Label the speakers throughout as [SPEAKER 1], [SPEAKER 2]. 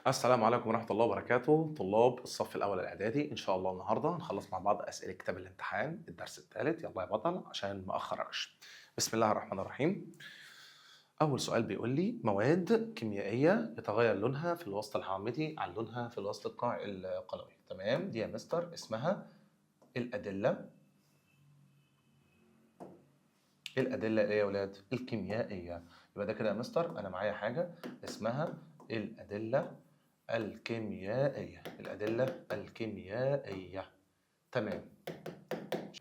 [SPEAKER 1] السلام عليكم ورحمة الله وبركاته. طلاب الصف الأول الإعدادي، إن شاء الله النهاردة هنخلص مع بعض أسئلة كتاب الامتحان الدرس الثالث. يلا يا بطل عشان ما أخرجش. بسم الله الرحمن الرحيم. أول سؤال بيقول لي مواد كيميائية يتغير لونها في الوسط الحامضي عن لونها في الوسط القلوي. تمام، دي يا مستر اسمها الأدلة. الأدلة إيه يا ولاد؟ الكيميائية. يبقى ده كده يا مستر أنا معايا حاجة اسمها الأدلة الكيميائية. الأدلة الكيميائية. تمام.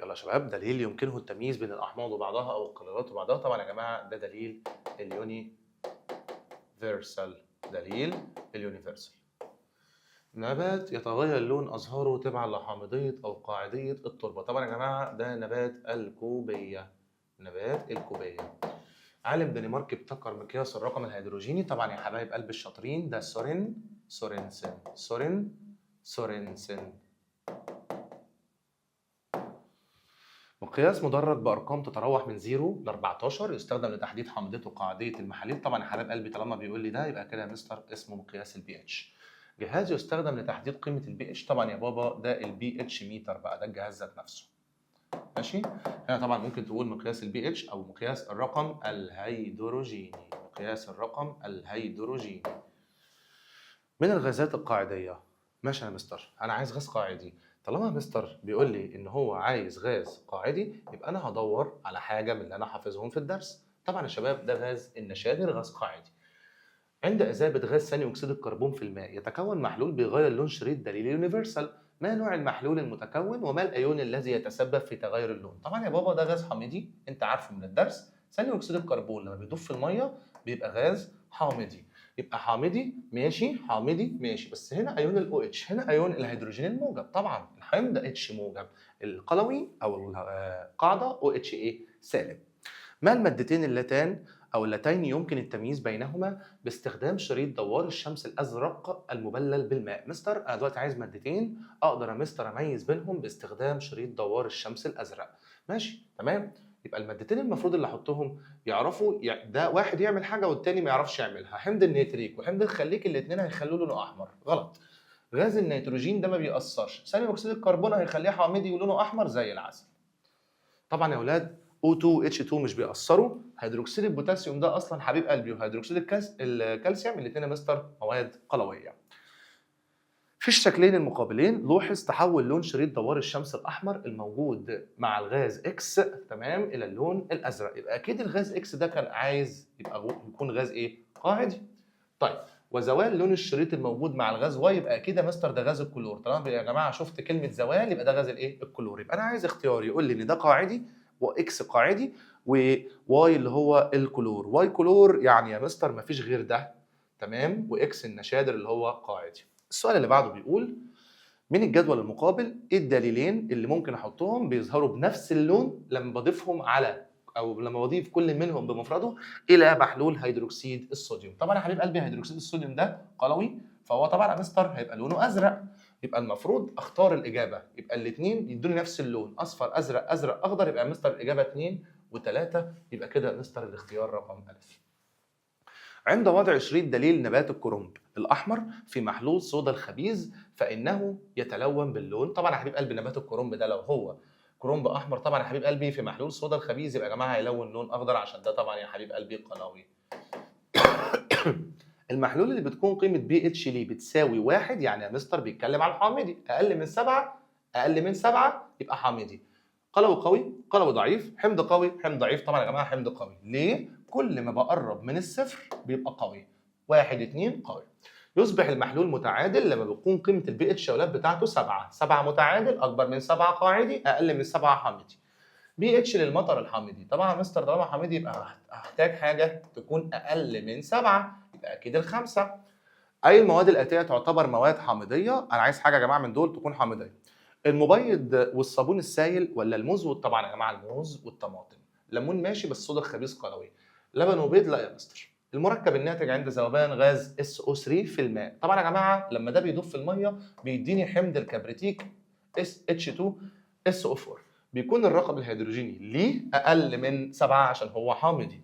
[SPEAKER 1] يلا يا شباب، دليل يمكنه التمييز بين الأحماض وبعضها أو القلويات وبعضها. طبعا يا جماعة ده دليل اليونيفرسال. دليل اليونيفرسال. نبات يتغير لون أزهاره تبعا لحامضية أو قاعدية التربة. طبعا يا جماعة ده نبات الكوبية. نبات الكوبية. عالم دنماركي ابتكر مقياس الرقم الهيدروجيني. طبعا يا حبايب قلب الشاطرين ده سورنسن. مقياس مدرج بارقام تتراوح من 0 ل 14 يستخدم لتحديد حامضيه وقاعديه المحاليل. طبعا يا حبايب قلبي طالما بيقول لي ده يبقى كده يا مستر اسمه مقياس البي اتش. جهاز يستخدم لتحديد قيمه البي اتش. طبعا يا بابا ده البي اتش ميتر بقى، ده الجهاز ذات نفسه. ماشي. هنا طبعا ممكن تقول مقياس البي اتش او مقياس الرقم الهيدروجيني. مقياس الرقم الهيدروجيني. من الغازات القاعديه. ماشي يا مستر، انا عايز غاز قاعدي. طالما يا مستر بيقول لي ان هو عايز غاز قاعدي يبقى انا هدور على حاجه من اللي انا حافظهم في الدرس. طبعا يا شباب ده غاز النشادر، غاز قاعدي. عند إذابة غاز ثاني أكسيد الكربون في الماء يتكون محلول بيغير لون شريط دليل يونيفرسال. ما نوع المحلول المتكون وما الأيون الذي يتسبب في تغير اللون؟ طبعا يا بابا ده غاز حامضي، أنت عارفه من الدرس. ثاني أكسيد الكربون لما بيدوب في المية بيبقى غاز حامضي. يبقى حامضي ماشي، حامضي ماشي، بس هنا أيون ال OH، هنا أيون الهيدروجين الموجب. طبعا الحمض H موجب، القلوي أو القاعدة OH إيه؟ سالب. ما المادتين اللتين يمكن التمييز بينهما باستخدام شريط دوار الشمس الازرق المبلل بالماء؟ مستر انا دلوقتي عايز مادتين اقدر يا مستر اميز بينهم باستخدام شريط دوار الشمس الازرق. ماشي تمام. يبقى المادتين المفروض اللي احطهم يعرفوا ده واحد يعمل حاجه والتاني ما يعرفش يعملها. حمض النيتريك وحمض الخليك الاثنين هيخلوا لونه احمر. غلط. غاز النيتروجين ده ما بيأثرش. ثاني اكسيد الكربون هيخليه حامضي ولونه احمر زي العسل. طبعا يا اولاد O2 H2 مش بيأثروا. هيدروكسيد البوتاسيوم ده اصلا حبيب قلبي، وهيدروكسيد الكالسيوم الاثنين يا مستر مواد قلويه. في الشكلين المقابلين لوحظ تحول لون شريط دوار الشمس الاحمر الموجود مع الغاز اكس تمام الى اللون الازرق. يبقى اكيد الغاز اكس ده كان عايز يكون غاز ايه؟ قاعدي. طيب وزوال لون الشريط الموجود مع الغاز واي يبقى اكيد يا مستر ده غاز الكلور. طالما يا جماعه شفت كلمه زوال يبقى ده غاز الايه؟ الكلور. يبقى انا عايز اختيار يقول لي ان ده قاعدي واكس قاعدي وواي اللي هو الكلور. واي كلور يعني يا مستر مفيش غير ده تمام، واكس النشادر اللي هو قاعدي. السؤال اللي بعده بيقول من الجدول المقابل ايه الدليلين اللي ممكن احطهم بيظهروا بنفس اللون لما بضيفهم على او لما بضيف كل منهم بمفرده الى محلول هيدروكسيد الصوديوم؟ طبعا يا حبيب قلبي هيدروكسيد الصوديوم ده قلوي، فهو طبعا يا مستر هيبقى لونه ازرق. يبقى المفروض اختار الاجابه يبقى الاثنين يدوني نفس اللون، اصفر ازرق ازرق اخضر. يبقى يا مستر الاجابه 2 و3. يبقى كده يا مستر الاختيار رقم الف. عند وضع شريط دليل نبات الكرنب الأحمر في محلول صودا الخبيز فإنه يتلون باللون. طبعا يا حبيب قلبي نبات الكرنب ده لو هو كرنب أحمر طبعا يا حبيب قلبي في محلول صودا الخبيز يبقى يا جماعة هيلون لون أخضر عشان ده طبعا يا حبيب قلبي قلوي. المحلول اللي بتكون قيمة بي اتش ليه بتساوي 1 يعني يا مستر بيتكلم عن حامضي. أقل من 7 يبقى حامضي. قلوي قوي، قلوي ضعيف، حمض قوي، حمض ضعيف. طبعا يا جماعه حمض قوي. ليه؟ كل ما بقرب من الصفر بيبقى قوي. 1 2 قوي. يصبح المحلول متعادل لما بتكون قيمه البي اتش يا اولاد بتاعته 7. 7 متعادل، اكبر من 7 قاعدي، اقل من 7 حامضي. بي اتش للمطر الحامضي. طبعا يا مستر طالما حامضي يبقى هحتاج حاجه تكون اقل من 7 يبقى اكيد الخمسه. اي المواد الاتيه تعتبر مواد حامضيه؟ انا عايز حاجه يا جماعه من دول تكون حامضيه. المبيض والصابون السائل ولا الموز طبعا يا جماعه الموز والطماطم. ليمون ماشي بس صودا الخبيث قلوي. لبن وبيض لا يا مستر. المركب الناتج عند ذوبان غاز SO3 في الماء. طبعا يا جماعه لما ده بيدوب في الميه بيديني حمض الكبريتيك H2SO4. بيكون الرقم الهيدروجيني ليه اقل من 7 عشان هو حامضي.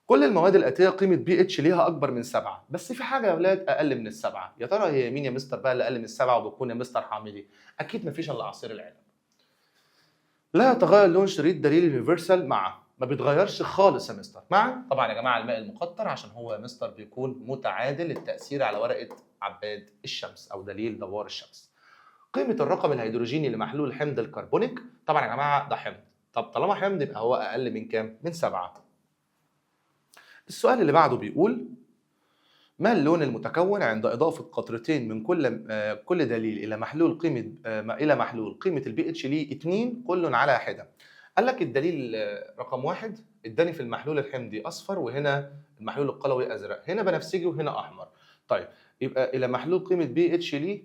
[SPEAKER 1] كل المواد الآتية قيمة بي اتش ليها أكبر من 7، بس في حاجة يا ولاد أقل من السبعة، يا ترى هي مين يا مستر بقى اللي أقل من السبعة وبتكون يا مستر حامدي؟ أكيد مفيش إلا عصير العنب. لا يتغير لون شريط دليل يونيفرسال مع، ما بيتغيرش خالص يا مستر. مع طبعا يا جماعة الماء المقطر عشان هو يا مستر بيكون متعادل التأثير على ورقة عباد الشمس أو دليل دوار الشمس. قيمة الرقم الهيدروجيني لمحلول حمض الكربونيك، طبعا يا جماعة ده حمض، طب طالما حمض يبقى هو أقل من كام؟ من 7. السؤال اللي بعده بيقول ما اللون المتكون عند إضافة قطرتين من كل دليل إلى محلول قيمة البي اتش ليه 2 كل على حدة. قال لك الدليل رقم 1 اداني في المحلول الحمضي أصفر، وهنا المحلول القلوي أزرق، هنا بنفسجي وهنا أحمر. طيب يبقى إلى محلول قيمة بي اتش ليه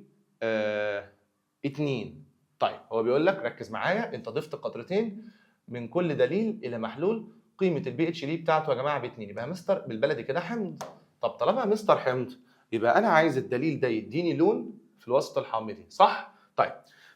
[SPEAKER 1] 2. طيب هو بيقول لك ركز معايا، أنت ضفت قطرتين من كل دليل إلى محلول قيمة البي اتش ليه بتاعته يا جماعة ب2، يبقى مستر بالبلدي كده حمض. طب طالما مستر حمض يبقى انا عايز الدليل ده يديني لون في الوسط الحامضي، صح؟ طيب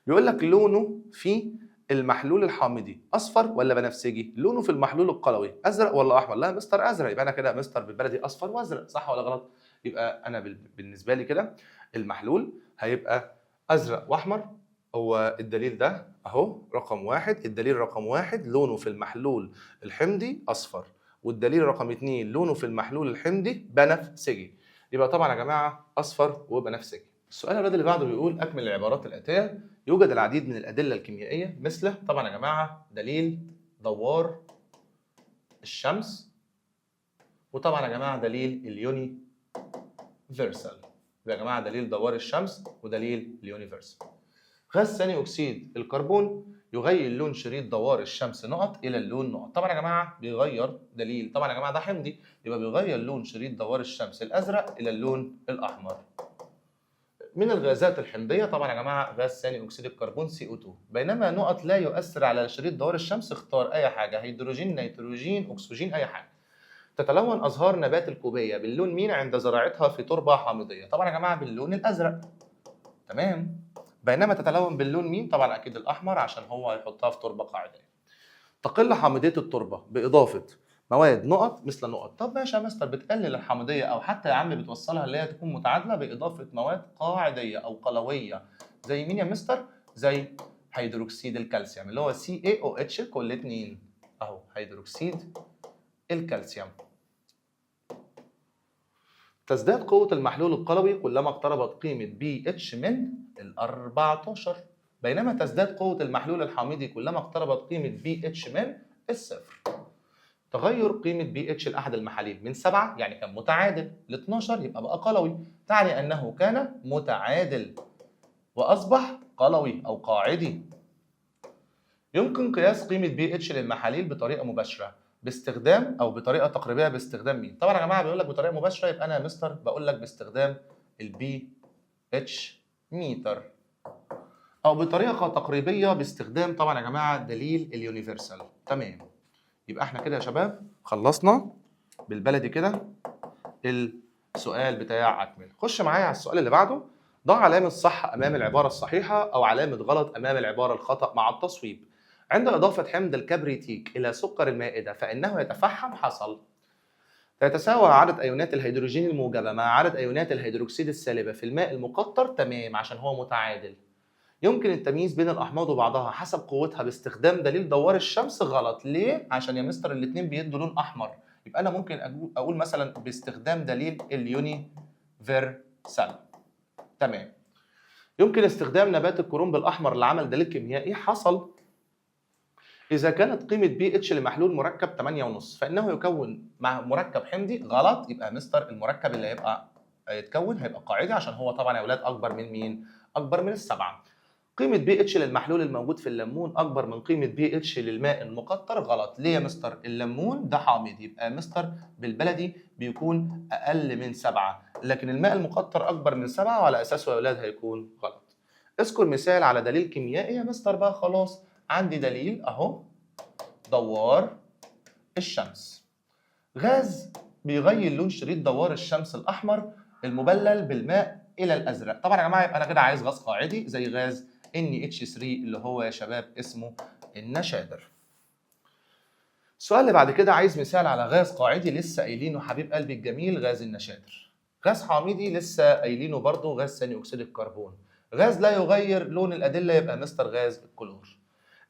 [SPEAKER 1] بيقول لك لونه في المحلول الحامضي اصفر ولا بنفسجي؟ لونه في المحلول القلوي ازرق ولا احمر؟ لا مستر ازرق، يبقى انا كده مستر بالبلدي اصفر وازرق، صح ولا غلط؟ يبقى انا بالنسبه لي كده المحلول هيبقى ازرق واحمر. هو الدليل ده اهو رقم 1، الدليل رقم 1 لونه في المحلول الحمضي اصفر، والدليل رقم 2 لونه في المحلول الحمضي بنفسجي. يبقى طبعا يا جماعه اصفر وبنفسجي. السؤال الرياضي اللي بعده بيقول اكمل العبارات الاتيه. يوجد العديد من الادله الكيميائيه مثل طبعا يا جماعه دليل دوار الشمس، وطبعا يا جماعه دليل اليونيفرسال. يا جماعه دليل دوار الشمس ودليل اليونيفرسال. غاز ثاني اكسيد الكربون يغير لون شريط دوار الشمس نقط الى اللون نقط. طبعا يا جماعه بيغير دليل، طبعا يا جماعه ده حمضي، يبقى بيغير لون شريط دوار الشمس الازرق الى اللون الاحمر. من الغازات الحمضيه طبعا يا جماعه غاز ثاني اكسيد الكربون CO2. بينما نقط لا يؤثر على شريط دوار الشمس، اختار اي حاجه، هيدروجين، نيتروجين، اكسجين، اي حاجه. تتلون ازهار نبات الكوبيه باللون مين عند زراعتها في تربه حامضيه؟ طبعا يا جماعه باللون الازرق. تمام. بينما تتلون باللون مين؟ طبعا اكيد الاحمر عشان هو هيحطها في تربه قاعديه. تقل حامضيه التربه باضافه مواد نقط مثل نقط. طب ماشي يا مستر، بتقلل الحامضيه او حتى يا عم بتوصلها اللي هي تكون متعادله باضافه مواد قاعديه او قلويه. زي مين يا مستر؟ زي هيدروكسيد الكالسيوم اللي هو CaOH كل 2 اهو هيدروكسيد الكالسيوم. تزداد قوة المحلول القلوي كلما اقتربت قيمة pH من 14، بينما تزداد قوة المحلول الحامضي كلما اقتربت قيمة pH من 0. تغير قيمة pH لأحد المحاليل من 7 يعني كان متعادل ل 12 يبقى بقى قلوي، تعني أنه كان متعادل وأصبح قلوي أو قاعدي. يمكن قياس قيمة pH للمحاليل بطريقة مباشرة باستخدام او بطريقه تقريبيه باستخدام مين؟ طبعا يا جماعه بيقول لك بطريقه مباشره، يبقى انا يا مستر بقول لك باستخدام البي اتش ميتر، او بطريقه تقريبيه باستخدام طبعا يا جماعه دليل اليونيفرسال. تمام. يبقى احنا كده يا شباب خلصنا بالبلدي كده السؤال بتاع اكمل. خش معايا على السؤال اللي بعده. ضع علامه صح امام العباره الصحيحه او علامه غلط امام العباره الخطا مع التصويب. عند إضافة حمض الكبريتيك إلى سكر المائدة فإنه يتفحم حصل. تتساوى عدد أيونات الهيدروجين الموجبة مع عدد أيونات الهيدروكسيد السالبة في الماء المقطر. تمام عشان هو متعادل. يمكن التمييز بين الأحماض وبعضها حسب قوتها باستخدام دليل دوار الشمس. غلط. ليه؟ عشان يا مستر الاتنين بيدوا لون أحمر، يبقى أنا ممكن أقول مثلا باستخدام دليل اليونيفرسال. تمام. يمكن استخدام نبات الكرنب الأحمر لعمل دليل كيميائي. حصل. إذا كانت قيمة pH لمحلول مركب 8.5 فإنه يكون مع مركب حمضي. غلط. يبقى مستر المركب اللي هيتكون هيبقى قاعدي عشان هو طبعا يا أولاد أكبر من مين؟ أكبر من السبعة. قيمة pH للمحلول الموجود في الليمون أكبر من قيمة pH للماء المقطر. غلط. ليه يا مستر؟ الليمون ده حامض، يبقى مستر بالبلدي بيكون أقل من 7، لكن الماء المقطر أكبر من 7 وعلى أساسه يا أولاد هيكون غلط. اذكر مثال على دليل كيميائي. يا مستر بقى خلاص عندي دليل أهو دوار الشمس. غاز بيغير لون شريط دوار الشمس الأحمر المبلل بالماء إلى الأزرق. طبعا يا جماعة يبقى أنا كده عايز غاز قاعدي زي غاز NH3 اللي هو يا شباب اسمه النشادر. السؤال اللي بعد كده عايز مثال على غاز قاعدي لسه قايلينه حبيب قلبي الجميل، غاز النشادر. غاز حامضي لسه قايلينه برضه، غاز ثاني اكسيد الكربون. غاز لا يغير لون الادله يبقى مستر غاز الكلور.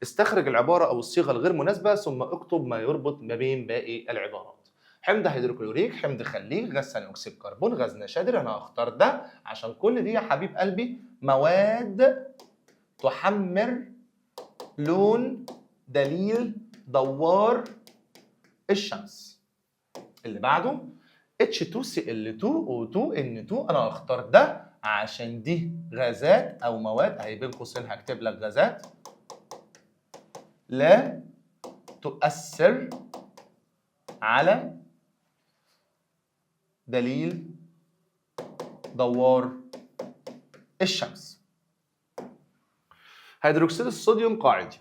[SPEAKER 1] استخرج العباره او الصيغه الغير مناسبه ثم اكتب ما يربط ما بين باقي العبارات. حمض هيدروكلوريك، حمض خليج، غاز ثاني اكسيد الكربون، غاز نشادر. انا هختار ده عشان كل دي يا حبيب قلبي مواد تحمر لون دليل دوار الشمس. اللي بعده H2Cl2O2N2. انا هختار ده عشان دي غازات او مواد، اهي بين قوسين هكتب لك غازات لا تؤثر على دليل دوار الشمس. هيدروكسيد الصوديوم قاعدي،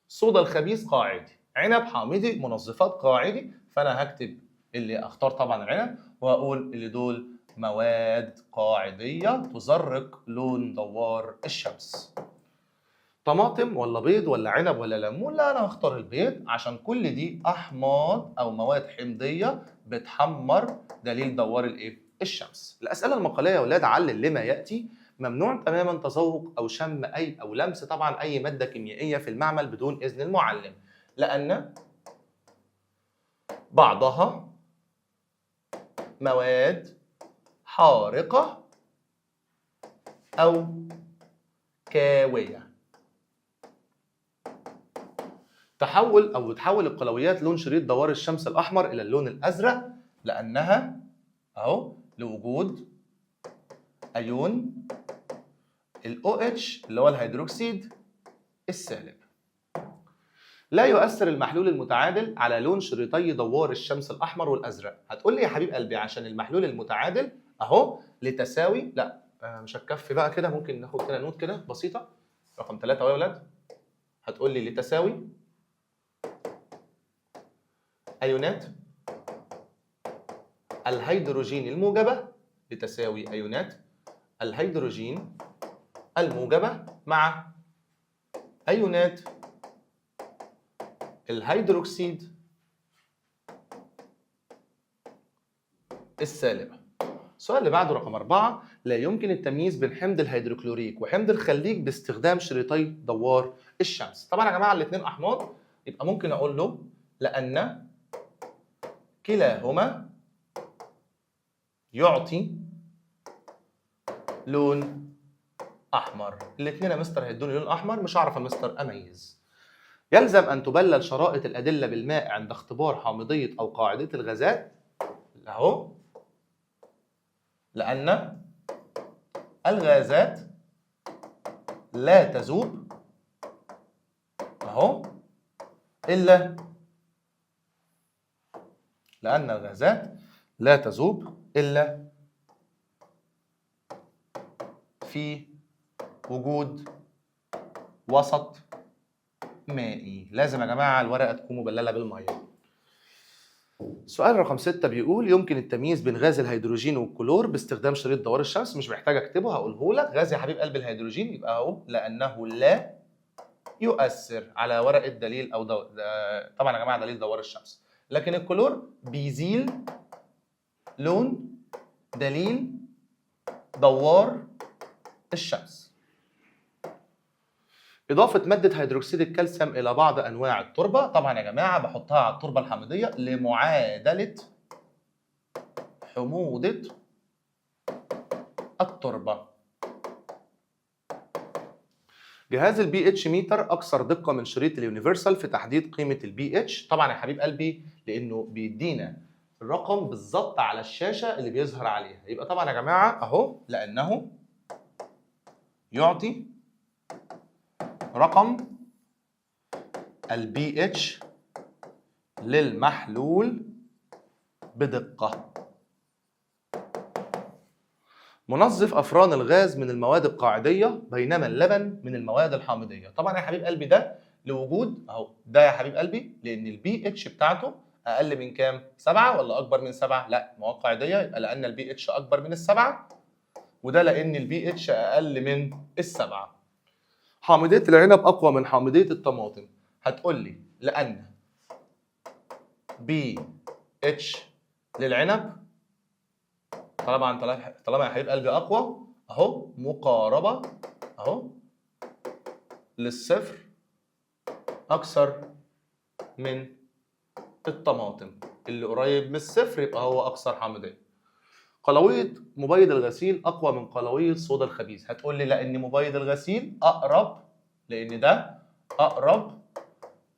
[SPEAKER 1] صودا الخبيث قاعدي، عنب حامضي، منظفات قاعدي. فانا هكتب اللي اختار طبعا العنب واقول اللي دول مواد قاعديه تزرق لون دوار الشمس. طماطم ولا بيض ولا عنب ولا ليمون؟ لا انا هختار البيض عشان كل دي احماض او مواد حمضيه بتحمر دليل دوار الشمس. الاسئله المقاليه يا اولاد علل لما ياتي. ممنوع تماما تذوق او شم اي او لمس طبعا اي ماده كيميائيه في المعمل بدون اذن المعلم، لان بعضها مواد حارقه او كاويه. تحول القلويات لون شريط دوار الشمس الاحمر الى اللون الازرق لانها اهو لوجود ايون OH اللي هو الهيدروكسيد السالب. لا يؤثر المحلول المتعادل على لون شريطي دوار الشمس الاحمر والازرق. هتقول لي يا حبيب قلبي عشان المحلول المتعادل اهو لتساوي، لا مش هتكفي بقى كده، ممكن ناخد كده نوت كده بسيطه. رقم 3 اهو يا ولاد. هتقول لي لتساوي ايونات الهيدروجين الموجبه، لتساوي ايونات الهيدروجين الموجبه مع ايونات الهيدروكسيد السالبه. السؤال اللي بعده رقم 4. لا يمكن التمييز بين حمض الهيدروكلوريك وحمض الخليج باستخدام شريطي دوار الشمس. طبعا يا جماعه الاثنين احماض، يبقى ممكن اقول له لان كلاهما يعطي لون احمر. الاثنين يا مستر هيدوني لون احمر، مش هعرف يا مستر اميز. يلزم ان تبلل شرائط الادله بالماء عند اختبار حامضيه او قاعديه الغازات اهو، لان الغازات لا تذوب اهو الا لان الغازات لا تذوب الا في وجود وسط مائي. لازم يا جماعه الورقه تكون مبلله بالميه. سؤال رقم 6 بيقول يمكن التمييز بين غاز الهيدروجين والكلور باستخدام شريط دوار الشمس. مش محتاج اكتبه، هقوله لك. غاز يا حبيب قلب الهيدروجين يبقى اهو لانه لا يؤثر على ورقه دليل او طبعا يا جماعه دليل دوار الشمس. لكن الكلور بيزيل لون دليل دوار الشمس. إضافة مادة هيدروكسيد الكالسيوم إلى بعض أنواع التربة. طبعا يا جماعة بحطها على التربة الحامضية لمعادلة حموضة التربة. جهاز البي اتش ميتر أكثر دقة من شريط اليونيفرسال في تحديد قيمة البي اتش. طبعا يا حبيب قلبي لأنه بيدينا الرقم بالظبط على الشاشة اللي بيظهر عليها. يبقى طبعا يا جماعة أهو لأنه يعطي رقم البي اتش للمحلول بدقة. منظف أفران الغاز من المواد القاعدية بينما اللبن من المواد الحامضية. طبعا يا حبيب قلبي ده لوجود اهو ده يا حبيب قلبي لأن البي اتش بتاعته أقل من كام؟ 7 ولا أكبر من 7؟ لا مواد قاعدية يبقى لأن البي اتش أكبر من ال7، وده لأن البي اتش أقل من ال7. حامضية العنب أقوى من حامضية الطماطم. هتقول لي لأن بي اتش للعنب، طالما يا حبيب قلبي اقوى اهو، مقاربه اهو للصفر اكثر من الطماطم، اللي قريب من الصفر يبقى هو اكثر حامضيه. قلويه مبيض الغسيل اقوى من قلويه صودا الخبيث. هتقول لي لان مبيض الغسيل اقرب، لان ده اقرب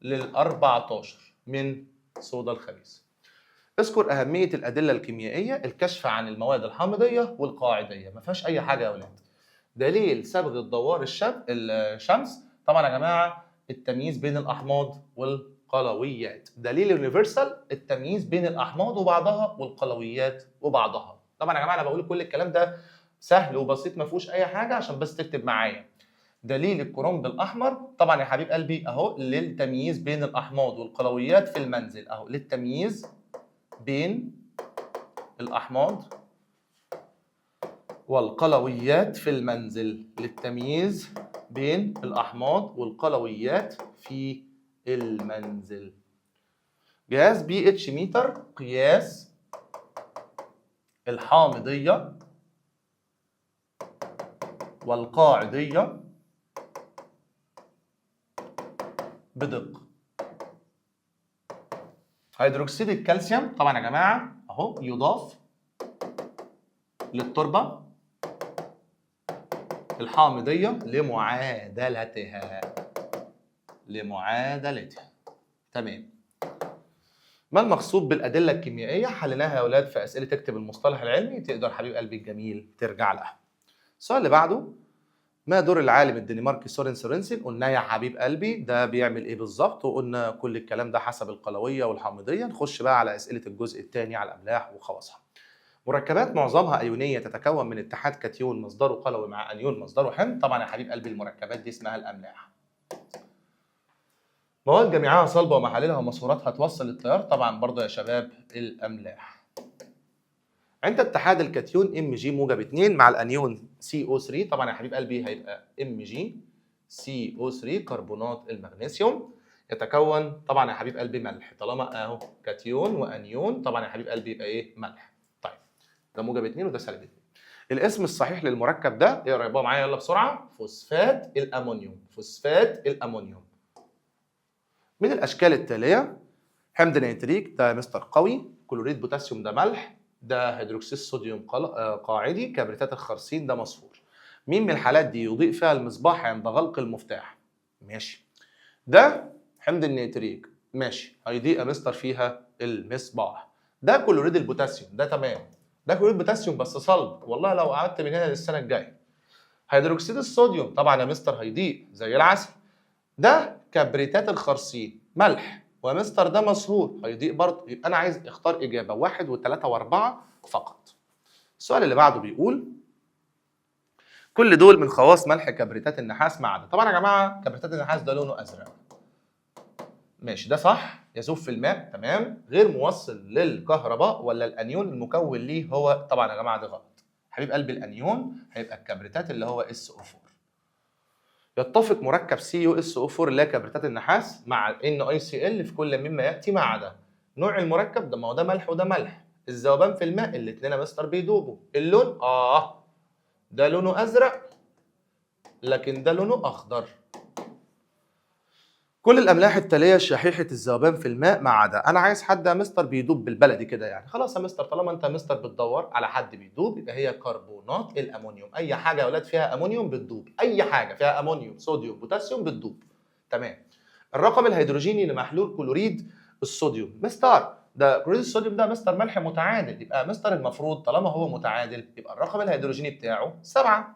[SPEAKER 1] لل 14 من صودا الخبيث. اذكر اهميه الادله الكيميائيه، الكشف عن المواد الحامضيه والقاعديه، ما فيهاش اي حاجه يا اولاد. دليل صبغه دوار الشمس، طبعا يا جماعه التمييز بين الاحماض والقلويات. دليل يونيفرسال، التمييز بين الاحماض وبعضها والقلويات وبعضها. طبعا يا جماعه انا بقول كل الكلام ده سهل وبسيط ما فيهوش اي حاجه عشان بس تكتب معايا. دليل الكرنب الاحمر، طبعا يا حبيب قلبي اهو للتمييز بين الاحماض والقلويات في المنزل، اهو للتمييز بين الاحماض والقلويات في المنزل، للتمييز بين الأحماض والقلويات في المنزل. جهاز بي اتش ميتر، قياس الحامضية والقاعدية بدقة. هيدروكسيد الكالسيوم طبعا يا جماعة اهو يضاف للتربة الحامضية لمعادلتها. تمام. ما المقصود بالأدلة الكيميائية؟ حليناها يا أولاد في أسئلة تكتب المصطلح العلمي، تقدر حبيب قلبي الجميل ترجع لها. السؤال اللي بعده، ما دور العالم الدنماركي سورين سورنسن؟ قلنا يا حبيب قلبي ده بيعمل إيه بالظبط، وقلنا كل الكلام ده حسب القلوية والحامضية. نخش بقى على أسئلة الجزء الثاني على الأملاح وخواصها. مركبات معظمها أيونية تتكون من اتحاد كاتيون مصدره قلوي مع أنيون مصدره حمض. طبعا يا حبيب قلبي المركبات دي اسمها الأملاح. مواد جميعها صلبة ومحاللها ومصفوراتها توصل للتيار، طبعا برضه يا شباب الأملاح. عند اتحاد الكاتيون ام جي موجب 2 مع الأنيون CO3، طبعا يا حبيب قلبي هيبقى ام جي CO3 كربونات المغنيسيوم، يتكون طبعا يا حبيب قلبي ملح، طالما اهو كاتيون وأنيون طبعا يا حبيب قلبي يبقى ايه؟ ملح. طيب ده موجب 2 وده سالب 2. الاسم الصحيح للمركب ده اقرا يبقى معايا يلا بسرعه، فوسفات الامونيوم. فوسفات الامونيوم. من الاشكال التاليه، حمض نيتريك ده مستر قوي، كلوريد بوتاسيوم ده ملح، ده هيدروكسيد صوديوم قاعدي، كبريتات الخرسين ده مصفور. مين من الحالات دي يضيء فيها المصباح عند غلق المفتاح؟ ماشي. ده حمض النيتريك، ماشي، هيضيء يا مستر فيها المصباح. ده كلوريد البوتاسيوم، ده تمام، ده كلوريد بوتاسيوم بس صلب، والله لو قعدت من هنا للسنه الجايه. هيدروكسيد الصوديوم طبعا يا مستر هيضيء زي العسل. ده كبريتات الخرسين ملح، ومستر ده مسهور هيضيء برضه. يبقى انا عايز اختار اجابه 1 و3 و4 فقط. السؤال اللي بعده بيقول كل دول من خواص ملح كبريتات النحاس ما عدا. طبعا يا جماعه كبريتات النحاس ده لونه ازرق، ماشي، ده صح، يذوب في الماء، تمام، غير موصل للكهرباء، ولا الانيون المكون ليه هو؟ طبعا يا جماعه ده غلط حبيب قلبي، الانيون هيبقى الكبريتات اللي هو SO4. يتفق مركب CuSO4 اللي هي كبريتات النحاس مع NaCl في كل مما ياتي ما عدا. نوع المركب ده، ما هو ده ملح وده ملح. الذوبان في الماء، الاثنين يا مستر بيدوبوا. اللون ده لونه ازرق لكن ده لونه اخضر. كل الاملاح التاليه شحيحه الذوبان في الماء ما عدا. انا عايز حد يا مستر بيدوب بالبلدي كده يعني. خلاص يا مستر، طالما انت يا مستر بتدور على حد بيدوب يبقى هي كربونات الامونيوم. اي حاجه يا اولاد فيها امونيوم بتدوب، اي حاجه فيها امونيوم صوديوم بوتاسيوم بتدوب. تمام. الرقم الهيدروجيني لمحلول كلوريد الصوديوم، مستر ده كلوريد الصوديوم ده مستر ملح متعادل، يبقى مستر المفروض طالما هو متعادل يبقى الرقم الهيدروجيني بتاعه 7.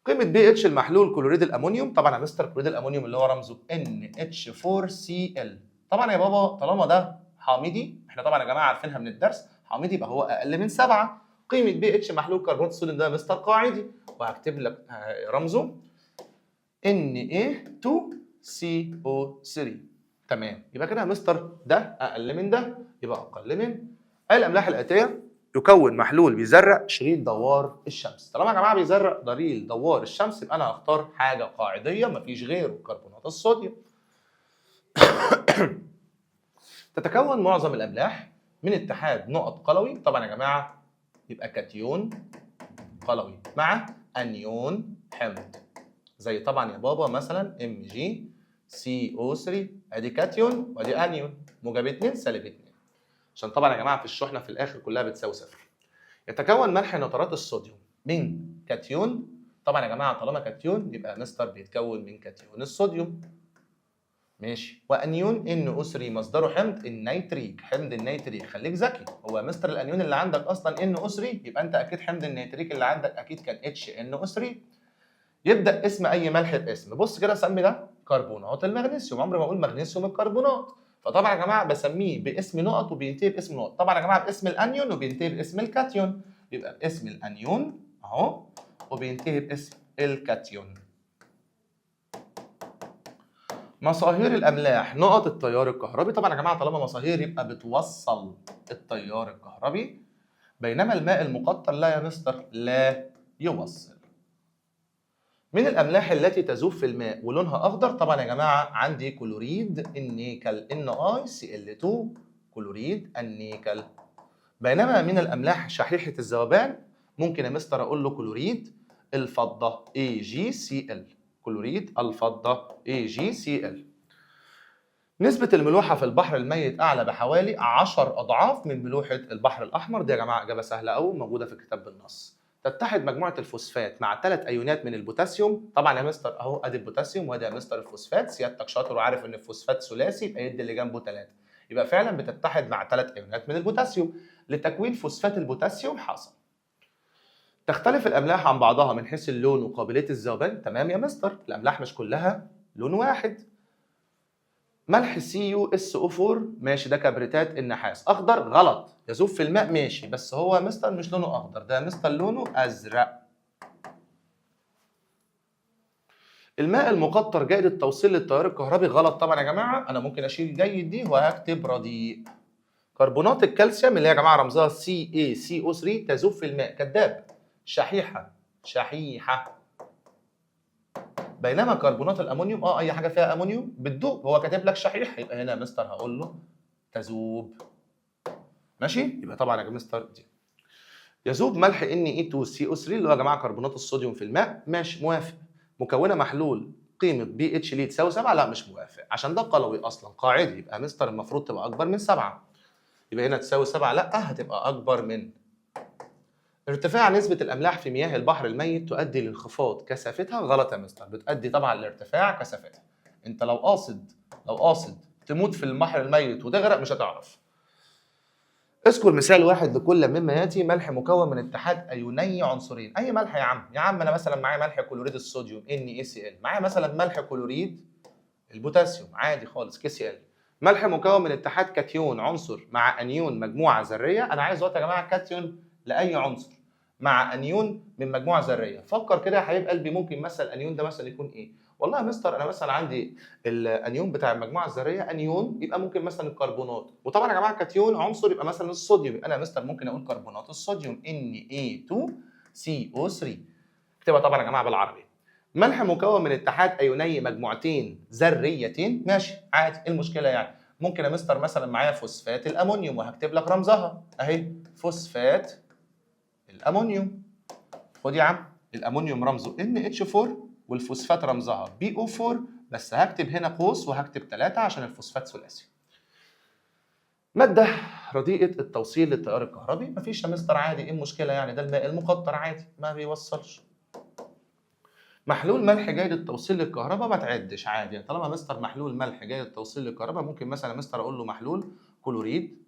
[SPEAKER 1] قيمة بي اتش المحلول كلوريد الامونيوم، طبعا يا مستر كلوريد الامونيوم اللي هو رمزه NH4Cl. طبعا يا بابا طالما ده حامضي، احنا طبعا يا جماعه عارفينها من الدرس، حامضي يبقى هو اقل من 7. قيمة بي اتش محلول كربونات الصوديوم ده يا مستر قاعدي، وهكتب لك رمزه Na2CO3. تمام، يبقى كده يا مستر ده اقل من ده يبقى اقل من. اي الاملاح الاتيه يكون محلول بيزرق شريط دوار الشمس. طالما يا جماعه بيزرق ضريل دوار الشمس يبقى انا هختار حاجه قاعديه مفيش غيره، كربونات الصوديوم. تتكون معظم الاملاح من اتحاد نقط قلوي، طبعا يا جماعه يبقى كاتيون قلوي مع انيون حمض، زي طبعا يا بابا مثلا MgCO3، ادي كاتيون وادي انيون، موجب 2 سالب 2، عشان طبعا يا جماعه في الشحنه في الاخر كلها بتساوي صفر. يتكون ملح نترات الصوديوم من كاتيون، طبعا يا جماعه طالما كاتيون يبقى مستر بيتكون من كاتيون الصوديوم، ماشي، وانيون NO3 مصدره حمض النيتريك، حمض النيتريك، خليك ذكي، هو مستر الانيون اللي عندك اصلا NO3 يبقى انت اكيد حمض النيتريك اللي عندك اكيد كان HNO3. يبدا اسم اي ملح باسم، بص كده سمي ده كربونات المغنيسيوم، عمري ما اقول مغنيسيوم الكربونات، فطبعا يا جماعه بسميه باسم نقط وبينتهي باسم نقط، طبعا يا جماعه باسم الانيون وبينتهي باسم الكاتيون، يبقى باسم الانيون اهو وبينتهي باسم الكاتيون. مصاهير الاملاح نقط التيار الكهربي، طبعا يا جماعه طالما مصاهير يبقى بتوصل التيار الكهربي، بينما الماء المقطر لا يا مستر لا يوصل. من الاملاح التي تذوب في الماء ولونها اخضر، طبعا يا جماعه عندي كلوريد النيكل NiCl2، كلوريد النيكل. بينما من الاملاح شحيحه الذوبان ممكن يا مستر اقول له كلوريد الفضه AgCl، كلوريد الفضه AgCl. نسبة الملوحة في البحر الميت أعلى بحوالي 10 أضعاف من ملوحة البحر الأحمر، دي يا جماعة إجابة سهلة أوي موجودة في الكتاب بالنص. تتحد مجموعة الفوسفات مع 3 أيونات من البوتاسيوم، طبعا يا مستر أهو أدي البوتاسيوم وأدي يا مستر الفوسفات، سيادتك شاطر وعارف إن الفوسفات ثلاثي يبقى يدي اللي جنبه 3، يبقى فعلا بتتحد مع 3 أيونات من البوتاسيوم لتكوين فوسفات البوتاسيوم حاصل. تختلف الأملاح عن بعضها من حيث اللون وقابلية الذوبان، تمام يا مستر، الأملاح مش كلها لون واحد. ملح CuSO4 ماشي ده كبريتات النحاس، اخضر غلط، يذوب في الماء ماشي، بس هو مستر مش لونه اخضر، ده مستر لونه ازرق. الماء المقطر جيد التوصيل للتيار الكهربي، غلط طبعا يا جماعه، انا ممكن اشيل جيد دي وهكتب رديء. كربونات الكالسيوم اللي هي يا جماعه رمزها CaCO3 تذوب في الماء، كذاب، شحيحه شحيحه. بينما كربونات الامونيوم اي حاجه فيها امونيوم بتدوب، هو كاتب لك شحيح يبقى هنا مستر هقول له تذوب، ماشي، يبقى طبعا يا مستر دي. يذوب ملح Ne2CO3 اللي هو يا جماعه كربونات الصوديوم في الماء، ماشي موافق. مكونه محلول قيمه pH ليه تساوي 7، لا مش موافق عشان ده قلوي اصلا قاعدي، يبقى مستر المفروض تبقى اكبر من 7، يبقى هنا تساوي 7 لا هتبقى اكبر من. ارتفاع نسبة الأملاح في مياه البحر الميت تؤدي لانخفاض كثافتها، غلط يا مستر، بتؤدي طبعا لارتفاع كثافتها. أنت لو قاصد تموت في البحر الميت وتغرق مش هتعرف. اذكر مثال واحد لكل مما ياتي. ملح مكون من اتحاد ايوني عنصرين، اي ملح يا عم انا مثلا معايا ملح كلوريد الصوديوم NaCl، معايا مثلا ملح كلوريد البوتاسيوم عادي خالص KCl. ملح مكون من اتحاد كاتيون عنصر مع انيون مجموعه ذريه، انا عايز دلوقتي يا جماعه كاتيون لاي عنصر مع انيون من مجموعه ذريه، فكر كده يا حبيب قلبي ممكن مثلا الانيون ده مثلا يكون ايه؟ والله يا مستر انا مثلا عندي الانيون بتاع المجموعه الذريه انيون، يبقى ممكن مثلا الكربونات، وطبعا يا جماعه كاتيون عنصر يبقى مثلا الصوديوم، انا يا مستر ممكن اقول كربونات الصوديوم Na2CO3، اكتبها طبعا يا جماعه بالعربي. ملح مكون من اتحاد ايوني مجموعتين ذريتين، ماشي عادي، ايه المشكله يعني؟ ممكن يا مستر مثلا معايا فوسفات الامونيوم وهكتب لك رمزها اهي، فوسفات الامونيوم. خد يا عم الامونيوم رمزه NH4 والفوسفات رمزها BO4، بس هكتب هنا قوس وهكتب 3 عشان الفوسفات ثلاثي. ماده رديئه التوصيل للتيار الكهربي، مفيش يا مستر عادي، ايه المشكله يعني؟ ده الماء المقطر عادي ما بيوصلش. محلول ملح جيد التوصيل للكهرباء ما تعدش عادي، طالما مستر محلول ملح جيد التوصيل للكهرباء ممكن مثلا مستر اقول له محلول كلوريد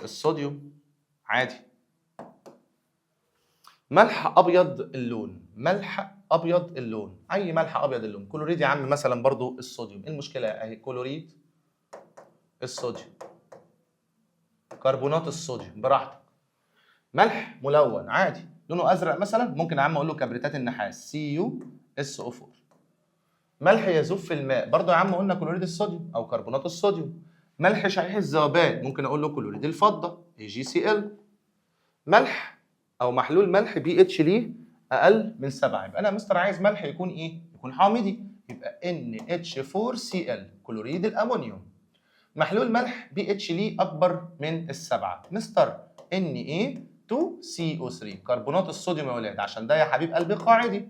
[SPEAKER 1] الصوديوم عادي. ملح ابيض اللون، ملح ابيض اللون، اي ملح ابيض اللون، كلوريد يا عم مثلا برضو الصوديوم، ايه المشكله اهي كلوريد الصوديوم، كربونات الصوديوم براحتك. ملح ملون عادي لونه ازرق مثلا، ممكن يا عم اقول له كبريتات النحاس CuSO4. ملح يذوب في الماء برضو يا عم قلنا كلوريد الصوديوم او كربونات الصوديوم. ملح شحيح الذوبان ممكن اقول له كلوريد الفضه AgCl. ملح او محلول ملح pH ليه اقل من 7، يبقى انا مستر عايز ملح يكون ايه؟ يكون حامضي، يبقى NH4Cl كلوريد الامونيوم. محلول ملح بي اتش ليه اكبر من السبعة. مستر Na2CO3 كربونات الصوديوم يا ولاد، عشان ده يا حبيب قلبي قاعدي.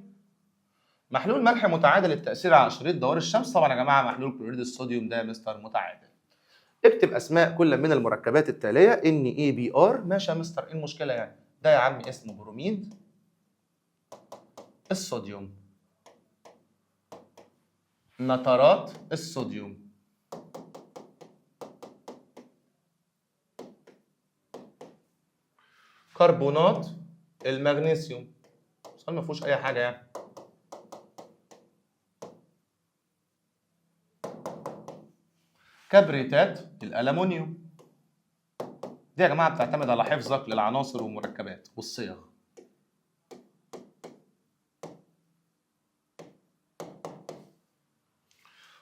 [SPEAKER 1] محلول ملح متعادل التأثير على شريط دوار الشمس. طبعا يا جماعة محلول كلوريد الصوديوم ده يا مستر متعادل. اكتب اسماء كل من المركبات التالية. NaBr. ماشي يا مستر، ايه المشكلة يعني؟ ده يا عم اسمه بروميد الصوديوم، نترات الصوديوم، كربونات المغنيسيوم. السؤال ما فيهوش اي حاجه يعني. كبريتات الالومنيوم. دي يا جماعه بتعتمد على حفظك للعناصر والمركبات والصيغ.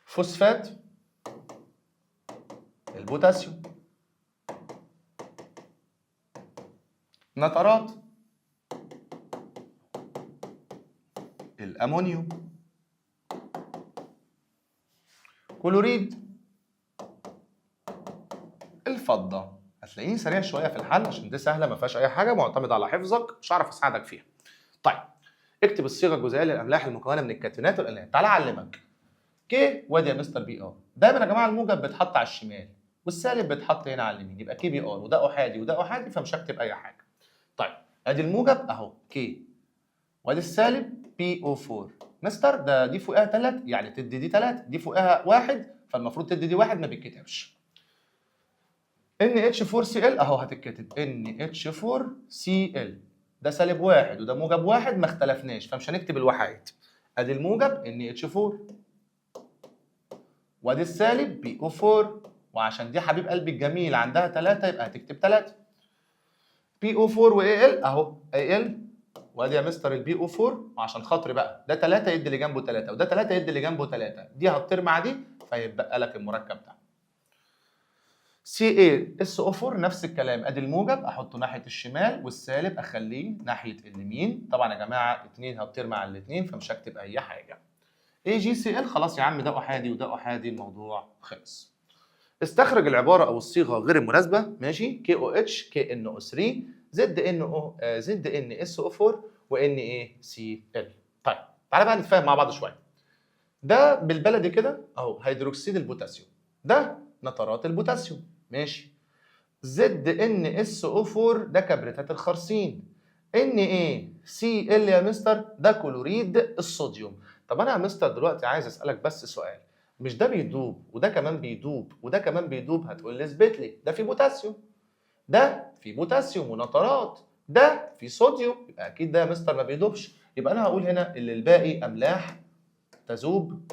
[SPEAKER 1] فوسفات البوتاسيوم، نترات الامونيوم، كلوريد الفضه. هتلاقيني سريع شويه في الحل عشان دي سهله ما فيهاش اي حاجه، معتمد على حفظك، مش هعرف اساعدك فيها. طيب اكتب الصيغه الجزيئيه للاملاح المكونه من الكاتيونات والانيات. تعالى اعلمك. كي وادي يا مستر بي ار. دايما يا جماعه الموجب بيتحط على الشمال والسالب بيتحط هنا على اليمين، يبقى كي بي ار، وده احادي وده احادي، فمش هكتب اي حاجه. طيب ادي الموجب اهو كي، وادي السالب بي او 4. مستر ده دي فوقها 3 يعني تدي دي 3، دي فوقها 1 فالمفروض تدي دي 1، ما بيتكتبش. NH4Cl اهو هتتكتب NH4Cl. ده سالب 1 وده موجب 1، ما اختلفناش فمش هنكتب الوحايد. ادي الموجب NH4 وادي السالب بي او 4، وعشان دي حبيب قلبي الجميل عندها 3 يبقى هتكتب 3. بي او 4 واي ال اهو اي ال، وادي يا مستر البي او 4، وعشان خاطري بقى ده 3 يدي اللي جنبه 3 وده 3 يدي اللي جنبه 3، دي هتطير مع دي فيتبقى لك المركب ده. CaSO4 نفس الكلام، ادي الموجب احطه ناحيه الشمال والسالب اخليه ناحيه اليمين. طبعا يا جماعه 2 هتطير مع الاثنين فمش هكتب اي حاجه. AgCl خلاص يا عم ده احادي وده احادي، الموضوع خلص. استخرج العباره او الصيغه غير المناسبه. ماشي. KOH KNO3 ZNSO4 وNaCl. طيب تعالى بقى نتفاهم مع بعض شويه. ده بالبلدي كده اهو هيدروكسيد البوتاسيوم، ده نترات البوتاسيوم. ماشي. ZNSO4 ده كبريتات الخرسين. NaCl يا مستر ده كلوريد الصوديوم. طب انا يا مستر دلوقتي عايز اسالك بس سؤال، مش ده بيدوب وده كمان بيدوب وده كمان بيدوب؟ هتقول لي اثبت لي. ده في بوتاسيوم، ده في بوتاسيوم ونترات، ده في صوديوم، يبقى اكيد ده يا مستر ما بيدوبش. يبقى انا هقول هنا اللي الباقي املاح تذوب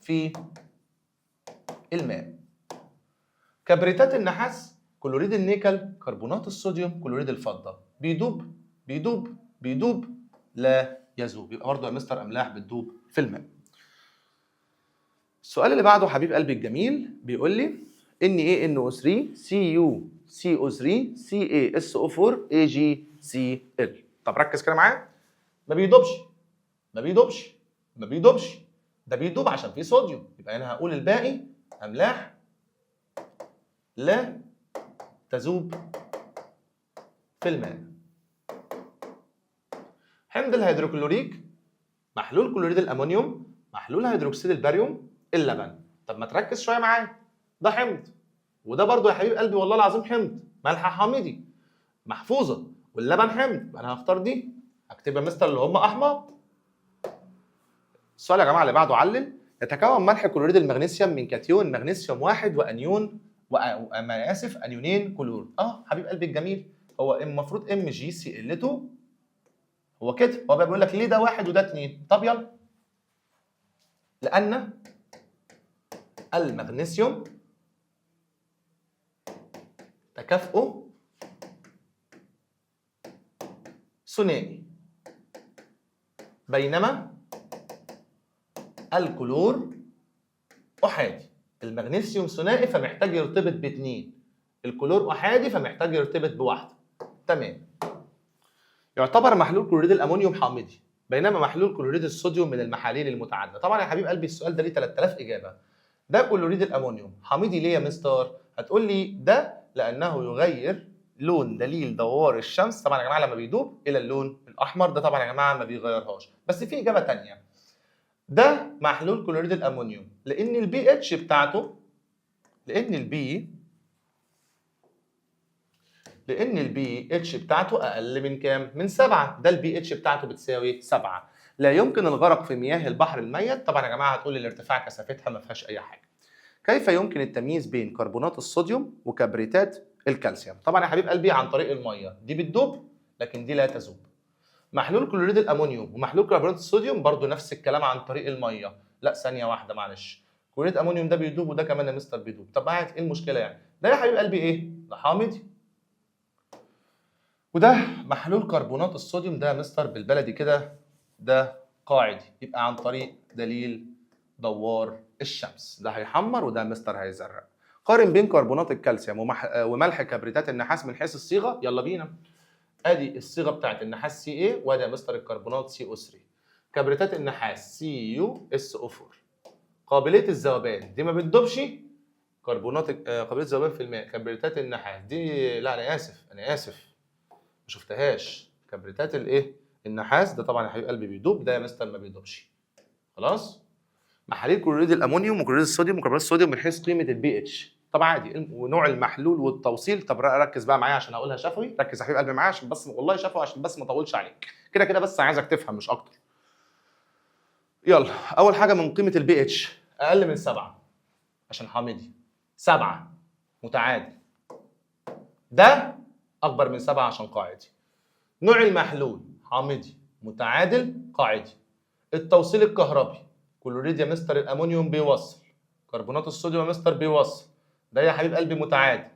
[SPEAKER 1] في الماء. كبريتات النحاس، كلوريد النيكل، كربونات الصوديوم، كلوريد الفضه. بيدوب بيدوب بيدوب؟ لا يذوب. يبقى برضه يا مستر املاح بتدوب في الماء. السؤال اللي بعده حبيب قلبي الجميل بيقول لي NaNO3 CuCO3 CaSO4 AgCl. طب ركز كده معايا. ما بيدوبش ما بيدوبش ما بيدوبش، ده بيدوب عشان فيه صوديوم، يبقى انا هقول الباقي املاح لا تذوب في الماء. حمض الهيدروكلوريك، محلول كلوريد الامونيوم، محلول هيدروكسيد الباريوم، اللبن. طب ما تركز شويه معايا، ده حمض وده برضو يا حبيب قلبي والله العظيم حمض، ملح حامضي محفوظه، واللبن حمض، انا هختار دي، هكتب يا مستر اللي هم احمر. السؤال يا جماعه اللي بعده علل. يتكون ملح كلوريد المغنيسيوم من كاتيون مغنيسيوم واحد وانيون انا اسف انيونين كلور. حبيب قلبي الجميل، هو المفروض MgCl2، هو كده، هو بقى بيقول لك ليه ده واحد وده اتنين. طب يلا. لأن المغنيسيوم تكافؤه ثنائي، بينما الكلور أحادي. المغنيسيوم ثنائي فمحتاج يرتبط باتنين، الكلور أحادي فمحتاج يرتبط بواحدة. تمام. يعتبر محلول كلوريد الأمونيوم حامضي، بينما محلول كلوريد الصوديوم من المحاليل المتعادلة. طبعا يا حبيب قلبي السؤال ده ليه 3000 إجابة. ده كلوريد الامونيوم. حامضي ليه يا مستر؟ هتقول لي ده لانه يغير لون دليل دوار الشمس طبعا يا جماعه لما بيدوب الى اللون الاحمر، ده طبعا يا جماعه ما بيغيرهاش. بس في اجابه ثانيه، ده محلول كلوريد الامونيوم لان البي اتش بتاعته، لان البي اتش بتاعته اقل من كام؟ من 7. ده البي اتش بتاعته بتساوي 7. لا يمكن الغرق في مياه البحر الميت. طبعا يا جماعه هتقول لي الارتفاع كثافتها ما فيهاش اي حاجه. كيف يمكن التمييز بين كربونات الصوديوم وكبريتات الكالسيوم؟ طبعا يا حبيب قلبي عن طريق الميه، دي بتدوب لكن دي لا تذوب. محلول كلوريد الامونيوم ومحلول كربونات الصوديوم برضو نفس الكلام عن طريق الميه. لا ثانيه واحده معلش، كلوريد الامونيوم ده بيدوب وده كمان يا مستر بيدوب. طب معاك ايه المشكله يعني؟ ده يا حبيب قلبي ايه؟ ده حامضي. وده محلول كربونات الصوديوم ده يا مستر بالبلدي كده ده قاعدي، يبقى عن طريق دليل دوار الشمس. ده هيحمر وده مستر هيزرق. قارن بين كربونات الكالسيوم وملح كبريتات النحاس من حيث الصيغه. يلا بينا. ادي الصيغه بتاعت النحاس سي اي، وادي يا مستر الكربونات سي او 3. كبريتات النحاس سي يو اس او 4. قابليه الذوبان دي ما بتدوبش، كربونات قابليه الذوبان في الماء. كبريتات النحاس دي لا انا اسف ما شفتهاش. كبريتات الايه؟ النحاس ده طبعا يا حبيب قلبي بيدوب، ده يا مستر ما بيدوبش. خلاص. محاليل كلوريد الامونيوم وكلوريد الصوديوم وكربونات الصوديوم من حيث قيمه البي اتش طبعا عادي، ونوع المحلول والتوصيل. طب ركز بقى معايا عشان هقولها شفوي، ركز يا حبيب قلبي معايا عشان بس والله شفوي عشان بس ما اطولش عليك، كده كده بس عايزك تفهم مش اكتر. يلا اول حاجه من قيمه البي اتش اقل من 7 عشان حامضي، 7 متعادل. ده اكبر من 7 عشان قاعدي. نوع المحلول حامضي متعادل قاعدي. التوصيل الكهربي كلوريد يا مستر الامونيوم بيوصل، كربونات الصوديوم يا مستر بيوصل، ده يا حبيب قلبي متعادل.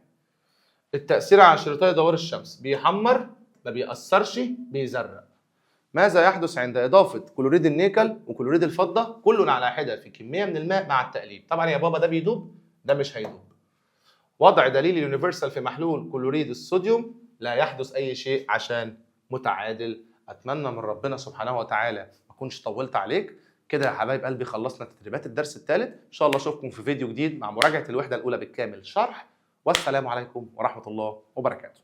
[SPEAKER 1] التأثير على شريطي دوار الشمس بيحمر ما بيأثرش بيزرق. ماذا يحدث عند إضافة كلوريد النيكل وكلوريد الفضة كل على حدة في كمية من الماء مع التقليب؟ طبعا يا بابا ده بيدوب ده مش هيدوب. وضع دليل اليونيفرسال في محلول كلوريد الصوديوم لا يحدث أي شيء عشان متعادل. أتمنى من ربنا سبحانه وتعالى ما أكونش طولت عليك. كده يا حبايب قلبي خلصنا تدريبات الدرس الثالث. إن شاء الله أشوفكم في فيديو جديد مع مراجعة الوحدة الأولى بالكامل شرح. والسلام عليكم ورحمة الله وبركاته.